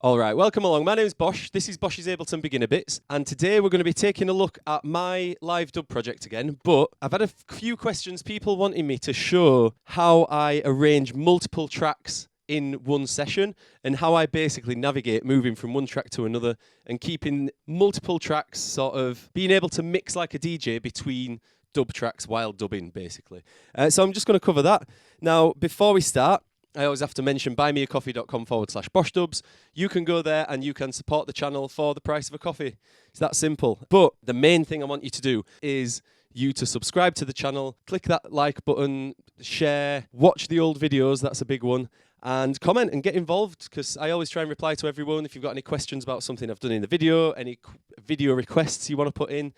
All right, welcome along. My name is Bosh. This is Bosh's Ableton Beginner Bits, and today we're going to be taking a look at my live dub project again. But I've had a few questions, people wanting me to show how I arrange multiple tracks in one session and how I basically navigate moving from one track to another and keeping multiple tracks, sort of being able to mix like a DJ between dub tracks while dubbing, basically. So I'm just going to cover that. Now, before we start, I always have to mention buymeacoffee.com/BoshDubs. You can go there and you can support the channel for the price of a coffee. It's that simple. But the main thing I want you to do is you to subscribe to the channel, click that like button, share, watch the old videos, that's a big one, and comment and get involved, because I always try and reply to everyone. If you've got any questions about something I've done in the video, any video requests you want to put in,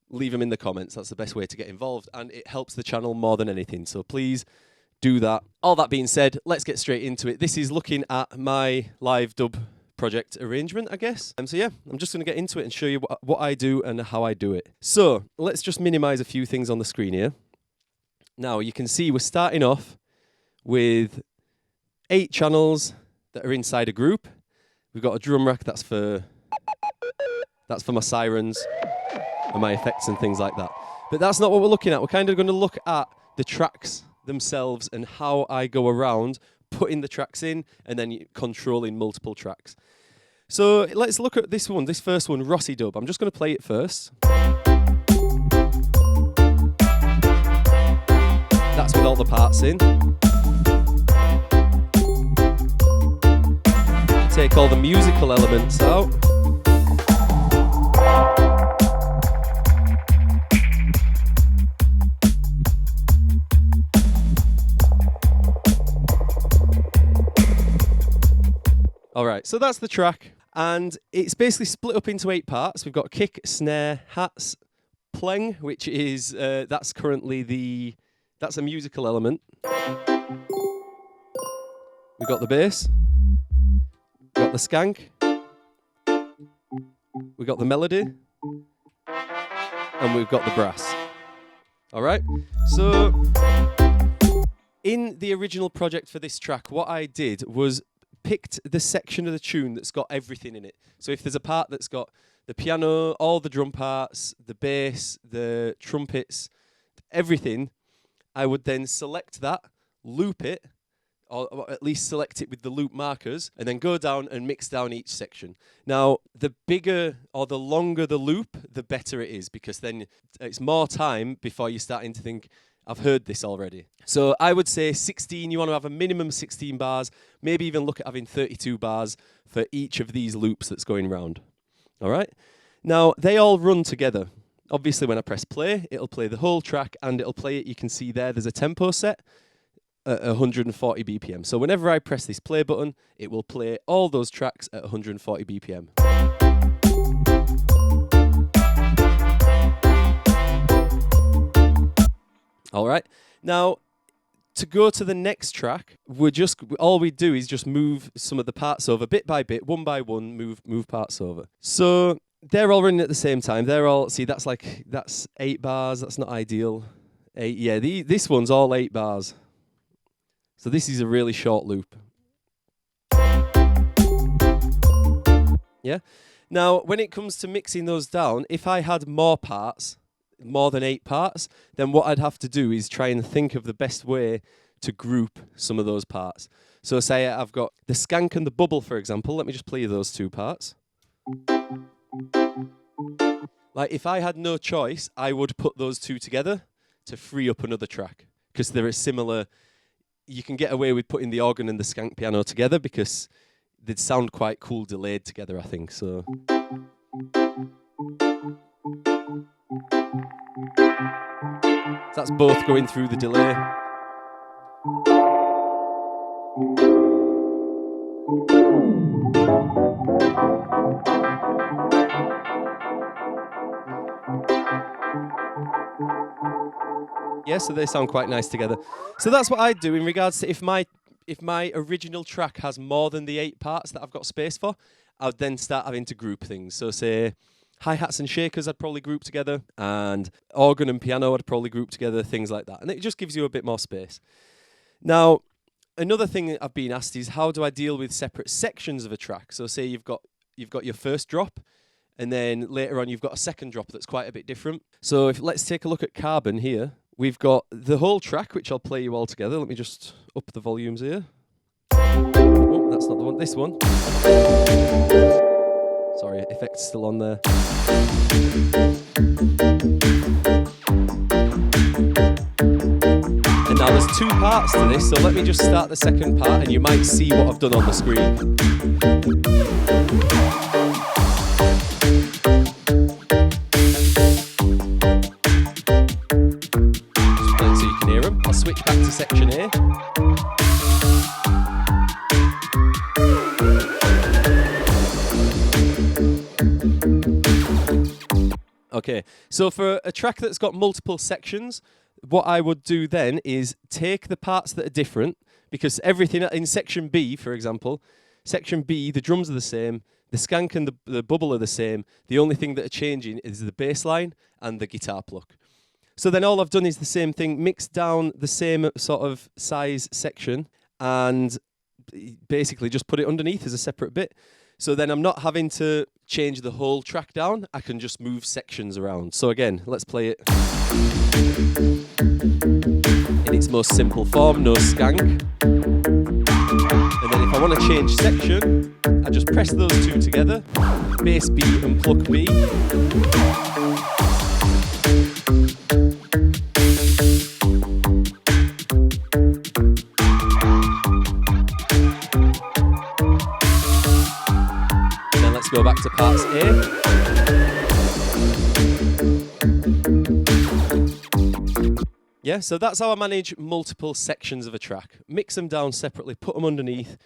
leave them in the comments. That's the best way to get involved, and it helps the channel more than anything. So please do that. All that being said, let's get straight into it. This is looking at my live dub project arrangement, I guess. So yeah, I'm just going to get into it and show you what I do and how I do it. So let's just minimize a few things on the screen here. Now you can see we're starting off with 8 channels that are inside a group. We've got a drum rack that's for my sirens and my effects and things like that. But that's not what we're looking at. We're kind of going to look at the tracks themselves and how I go around putting the tracks in and then controlling multiple tracks. So let's look at this first one, Rossi Dub. I'm just going to play it first. That's with all the parts in. Take all the musical elements out. All right, so that's the track, and it's basically split up into 8 parts. We've got kick, snare, hats, pling, which is that's currently that's a musical element. We've got the bass, we've got the skank, we've got the melody, and we've got the brass. All right, so in the original project for this track, what I did was picked the section of the tune that's got everything in it. So if there's a part that's got the piano, all the drum parts, the bass, the trumpets, everything, I would then select that, loop it, or at least select it with the loop markers, and then go down and mix down each section. Now, the bigger or the longer the loop, the better it is, because then it's more time before you're starting to think, I've heard this already. So I would say 16, you want to have a minimum 16 bars, maybe even look at having 32 bars for each of these loops that's going round. All right? Now, they all run together. Obviously, when I press play, it'll play the whole track and it'll play it. You can see there's a tempo set at 140 BPM. So whenever I press this play button, it will play all those tracks at 140 BPM. All right. Now, to go to the next track, all we do is just move some of the parts over bit by bit, one by one, move parts over. So they're all running at the same time. That's 8 bars. That's not ideal. 8, yeah. This one's all 8 bars. So this is a really short loop. Yeah. Now, when it comes to mixing those down, if I had more than 8 parts, then what I'd have to do is try and think of the best way to group some of those parts. So say I've got the skank and the bubble, for example. Let me just play those 2 parts. Like, if I had no choice, I would put those 2 together to free up another track, because they're similar. You can get away with putting the organ and the skank piano together because they'd sound quite cool delayed together, I think. So that's both going through the delay. Yeah, so they sound quite nice together. So that's what I do in regards to if my original track has more than the 8 parts that I've got space for, I'd then start having to group things. So say hi-hats and shakers I'd probably group together, and organ and piano I'd probably group together, things like that. And it just gives you a bit more space. Now, Another thing that I've been asked is how do I deal with separate sections of a track? So say you've got your first drop, and then later on you've got a second drop that's quite a bit different. So let's take a look at Carbon here. We've got the whole track, which I'll play you all together. Let me just up the volumes here. Oh, that's not the one. This one. Sorry, effect's still on there. And now there's two parts to this, so let me just start the second part and you might see what I've done on the screen. Just play it so you can hear them. I'll switch back to section A. Okay, so for a track that's got multiple sections, what I would do then is take the parts that are different, because everything in section B, for example, section B, the drums are the same, the skank and the bubble are the same. The only thing that are changing is the bass line and the guitar pluck. So then all I've done is the same thing, mixed down the same sort of size section and basically just put it underneath as a separate bit. So then I'm not having to change the whole track down, I can just move sections around. So again, let's play it in its most simple form, no skank. And then if I want to change section, I just press those two together, bass B and pluck B. Go back to parts A. Yeah, so that's how I manage multiple sections of a track. Mix them down separately, put them underneath.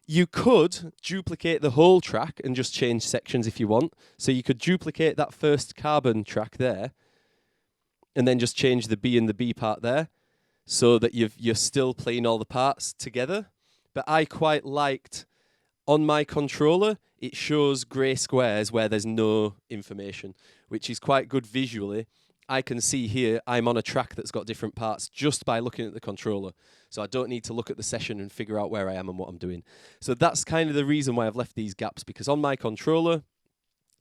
You could duplicate the whole track and just change sections if you want. So you could duplicate that first Carbon track there and then just change the B and the B part there so that you're still playing all the parts together. But I quite liked, on my controller, it shows grey squares where there's no information, which is quite good visually. I can see here I'm on a track that's got different parts just by looking at the controller. So I don't need to look at the session and figure out where I am and what I'm doing. So that's kind of the reason why I've left these gaps, because on my controller,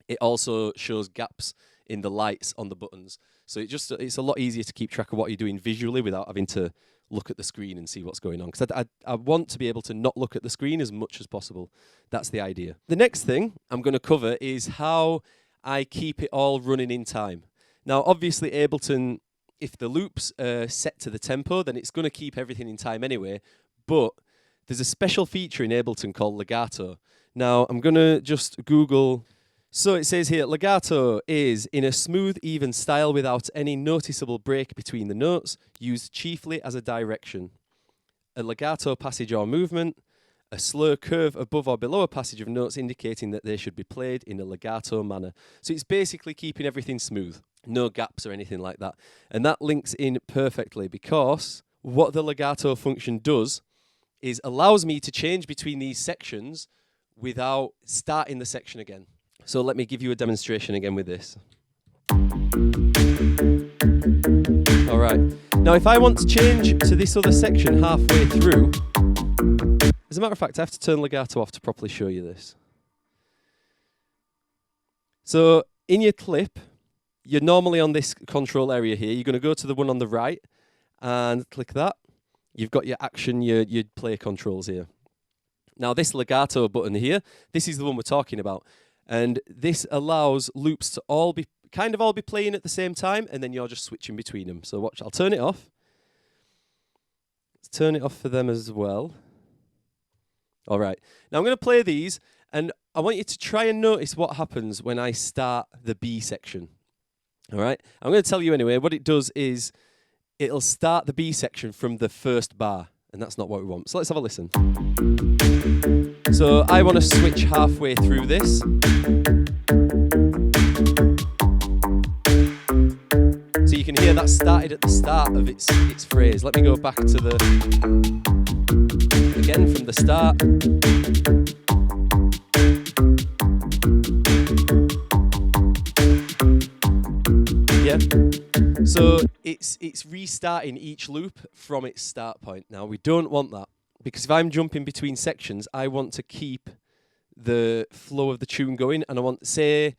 it also shows gaps in the lights on the buttons. So it's a lot easier to keep track of what you're doing visually without having to look at the screen and see what's going on. Because I want to be able to not look at the screen as much as possible. That's the idea. The next thing I'm going to cover is how I keep it all running in time. Now, obviously, Ableton, if the loops are set to the tempo, then it's going to keep everything in time anyway. But there's a special feature in Ableton called legato. Now, I'm going to just Google. So it says here, legato is in a smooth, even style without any noticeable break between the notes, used chiefly as a direction. A legato passage or movement, a slow curve above or below a passage of notes indicating that they should be played in a legato manner. So it's basically keeping everything smooth, no gaps or anything like that. And that links in perfectly because what the legato function does is allows me to change between these sections without starting the section again. So let me give you a demonstration again with this. All right. Now, if I want to change to this other section halfway through, as a matter of fact, I have to turn legato off to properly show you this. So in your clip, you're normally on this control area here. You're going to go to the one on the right and click that. You've got your action, your play controls here. Now, this legato button here, this is the one we're talking about. And this allows loops to all be playing at the same time, and then you're just switching between them. So watch, I'll turn it off. Let's turn it off for them as well. All right. Now I'm going to play these, and I want you to try and notice what happens when I start the B section. All right. I'm going to tell you anyway. What it does is it'll start the B section from the first bar, and that's not what we want. So let's have a listen. So I want to switch halfway through this. So you can hear that started at the start of its phrase. Let me go back to the, again from the start. Yeah. So it's restarting each loop from its start point. Now we don't want that. because if I'm jumping between sections, I want to keep the flow of the tune going, and I want, say,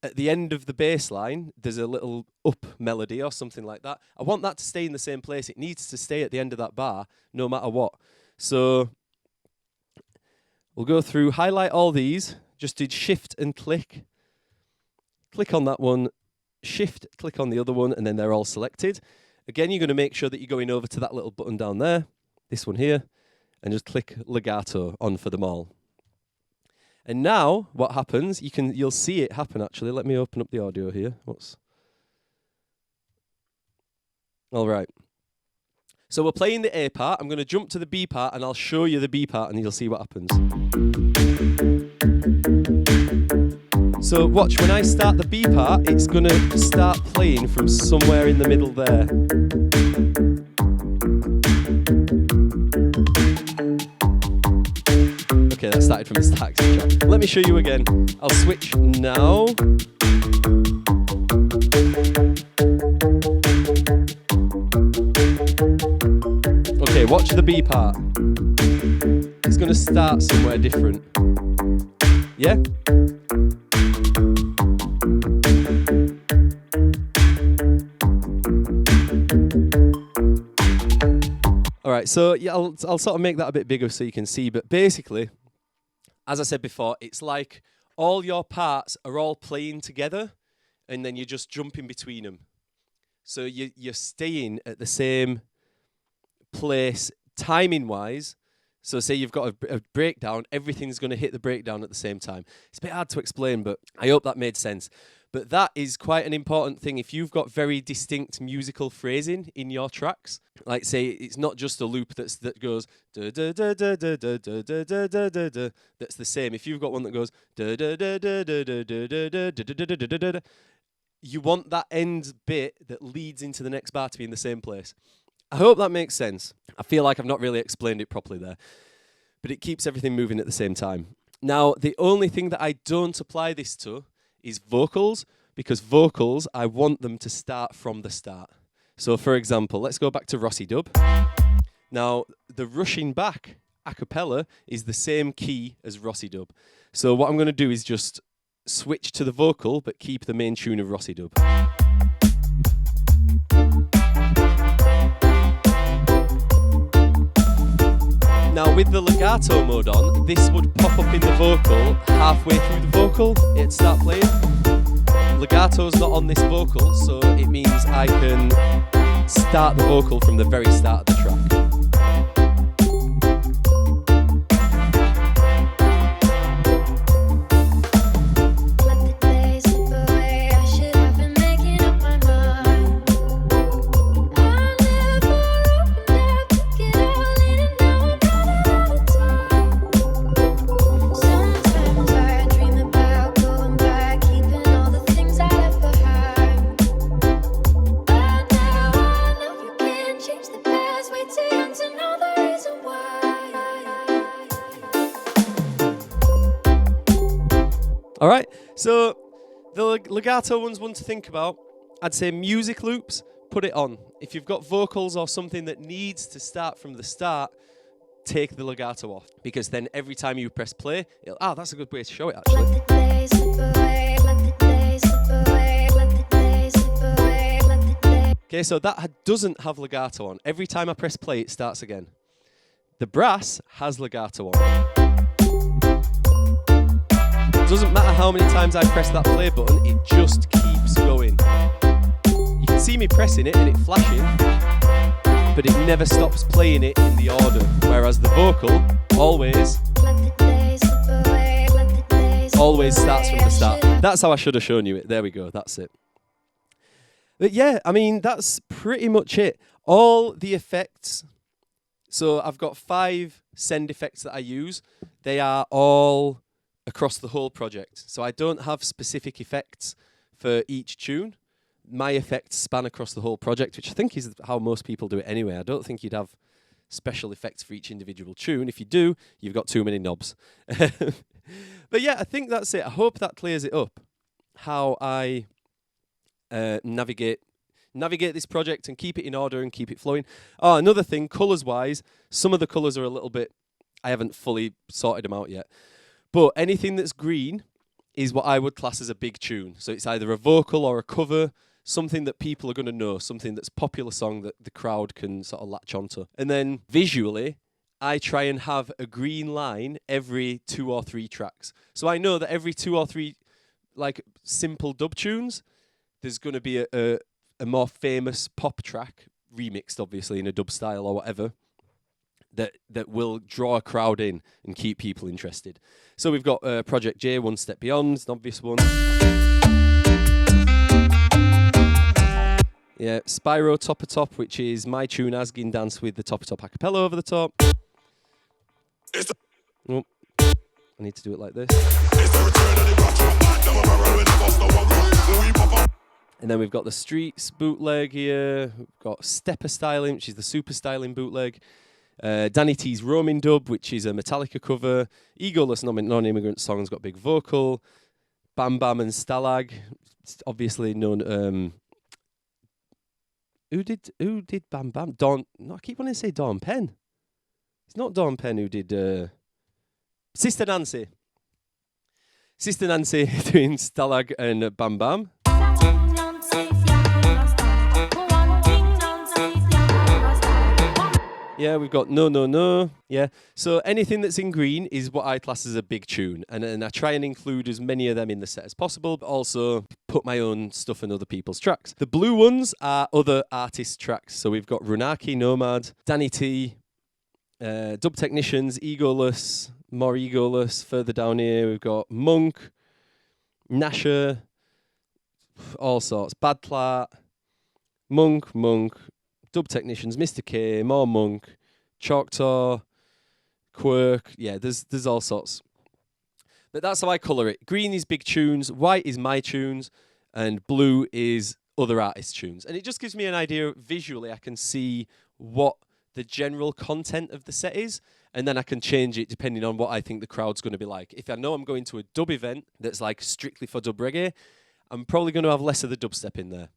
at the end of the bass line, there's a little up melody or something like that. I want that to stay in the same place. It needs to stay at the end of that bar, no matter what. So we'll go through, highlight all these, just did shift and click. Click on that one, shift, click on the other one, and then they're all selected. Again, you're going to make sure that you're going over to that little button down there, this one here, and just click legato on for them all. And now what happens, you'll see it happen actually. Let me open up the audio here. All right. So we're playing the A part. I'm going to jump to the B part and I'll show you the B part and you'll see what happens. So watch, when I start the B part, it's going to start playing from somewhere in the middle there. Okay, that started from the start. Let me show you again. I'll switch now. Okay, watch the B part. It's going to start somewhere different. Yeah? All right, so yeah, I'll sort of make that a bit bigger so you can see, but basically, as I said before, it's like all your parts are all playing together and then you're just jumping between them. So you're staying at the same place timing-wise. So say you've got a breakdown, everything's going to hit the breakdown at the same time. It's a bit hard to explain, but I hope that made sense. But that is quite an important thing. If you've got very distinct musical phrasing in your tracks, like say it's not just a loop that goes da da da da da da da da da da da da. That's the same. If you've got one that goes da da da da da da da da da da da da da da, you want that end bit that leads into the next bar to be in the same place. I hope that makes sense. I feel like I've not really explained it properly there, but it keeps everything moving at the same time. Now, the only thing that I don't apply this to is vocals, because vocals, I want them to start from the start. So for example, let's go back to Rossi Dub. Now, the rushing back a cappella is the same key as Rossi Dub. So what I'm going to do is just switch to the vocal, but keep the main tune of Rossi Dub. Now with the legato mode on, this would pop up in the vocal halfway through the vocal, it'd start playing. Legato's not on this vocal, so it means I can start the vocal from the very start of the track. All right, so the legato one's one to think about. I'd say music loops, put it on. If you've got vocals or something that needs to start from the start, take the legato off, because then every time you press play, that's a good way to show it actually. Okay, so that doesn't have legato on. Every time I press play, it starts again. The brass has legato on. Doesn't matter how many times I press that play button, it just keeps going. You can see me pressing it and it flashing, but it never stops playing it in the order. Whereas the vocal always starts from the start. That's how I should have shown you it. There we go, that's it. But yeah, I mean, that's pretty much it. All the effects, so I've got 5 send effects that I use. They are all across the whole project. So I don't have specific effects for each tune. My effects span across the whole project, which I think is how most people do it anyway. I don't think you'd have special effects for each individual tune. If you do, you've got too many knobs. But yeah, I think that's it. I hope that clears it up, how I navigate navigate this project and keep it in order and keep it flowing. Oh, another thing, colours-wise, some of the colours are a little bit, I haven't fully sorted them out yet. But anything that's green is what I would class as a big tune. So it's either a vocal or a cover, something that people are going to know, something that's a popular song that the crowd can sort of latch onto. And then visually, I try and have a green line every 2 or 3 tracks. So I know that every 2 or 3 like simple dub tunes, there's going to be a more famous pop track, remixed obviously in a dub style or whatever, that will draw a crowd in and keep people interested. So we've got Project J, One Step Beyond, an obvious one. Yeah, Spyro Top of Top, which is my tune Asgin dance with the Top of Top a cappella over the top. Oh, I need to do it like this. And then we've got the Streets bootleg here. We've got Stepper Styling, which is the Super Styling bootleg. Danny T's Roaming Dub, which is a Metallica cover. Egoless Non-Immigrant Song's got big vocal. Bam Bam and Stalag, obviously known. Who did Bam Bam? Dawn. No, I keep wanting to say Dawn Penn. It's not Dawn Penn who did. Sister Nancy. Sister Nancy doing Stalag and Bam Bam. Yeah, we've got No No No. Yeah, so anything that's in green is what I class as a big tune, and I try and include as many of them in the set as possible, but also put my own stuff in other people's tracks. The blue ones are other artists' tracks. So we've got Runaki, Nomad, Danny T, Dub Technicians, Egoless, more Egoless. Further down here, we've got Monk, Nasher, all sorts. Bad Plat, Monk, Dub Technicians, Mr. K, more Monk, Choctaw, Quirk. Yeah, there's all sorts. But that's how I colour it. Green is big tunes, white is my tunes, and blue is other artists' tunes. And it just gives me an idea visually. I can see what the general content of the set is, and then I can change it depending on what I think the crowd's going to be like. If I know I'm going to a dub event that's like strictly for dub reggae, I'm probably going to have less of the dubstep in there.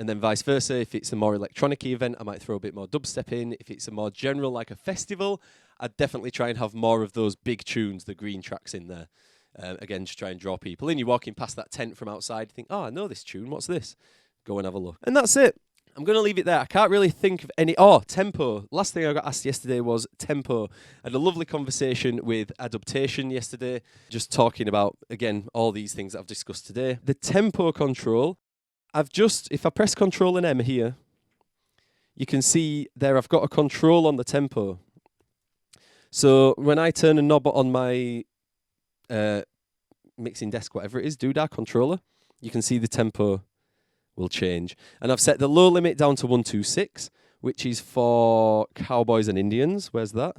And then vice versa, if it's a more electronic-y event, I might throw a bit more dubstep in. If it's a more general, like a festival, I'd definitely try and have more of those big tunes, the green tracks in there. Again, just try and draw people in. You're walking past that tent from outside, think, oh, I know this tune, what's this? Go and have a look. And that's it. I'm going to leave it there. I can't really think of any... Oh, tempo. Last thing I got asked yesterday was tempo. I had a lovely conversation with Adaptation yesterday, just talking about, again, all these things that I've discussed today. The tempo control... if I press Control and M here, you can see there I've got a control on the tempo. So when I turn a knob on my mixing desk, whatever it is, doodah controller, you can see the tempo will change. And I've set the low limit down to 126, which is for Cowboys and Indians. Where's that?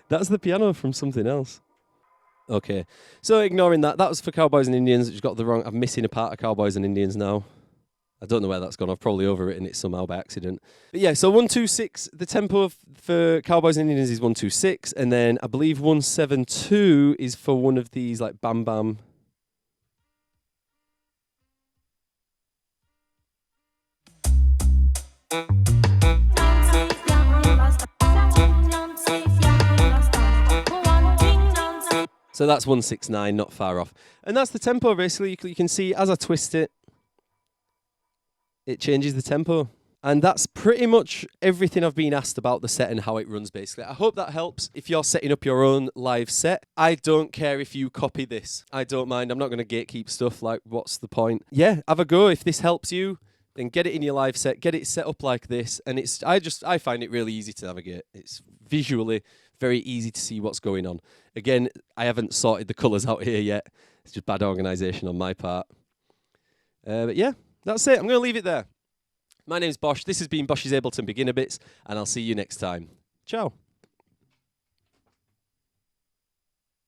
That's the piano from something else. Okay, so ignoring that, that was for Cowboys and Indians. It's got the wrong. I'm missing a part of Cowboys and Indians now. I don't know where that's gone. I've probably overwritten it somehow by accident. But yeah, so 126. The tempo for Cowboys and Indians is 126, and then I believe 172 is for one of these like Bam Bam. So that's 169, not far off. And that's the tempo, basically. You can see as I twist it, it changes the tempo. And that's pretty much everything I've been asked about the set and how it runs, basically. I hope that helps if you're setting up your own live set. I don't care if you copy this. I don't mind. I'm not going to gatekeep stuff. Like, what's the point? Yeah, have a go. If this helps you, then get it in your live set. Get it set up like this. And I find it really easy to navigate. It's visually very easy to see what's going on. Again, I haven't sorted the colours out here yet. It's just bad organisation on my part. But yeah, that's it. I'm going to leave it there. My name's Bosh. This has been Bosh's Ableton Beginner Bits, and I'll see you next time. Ciao.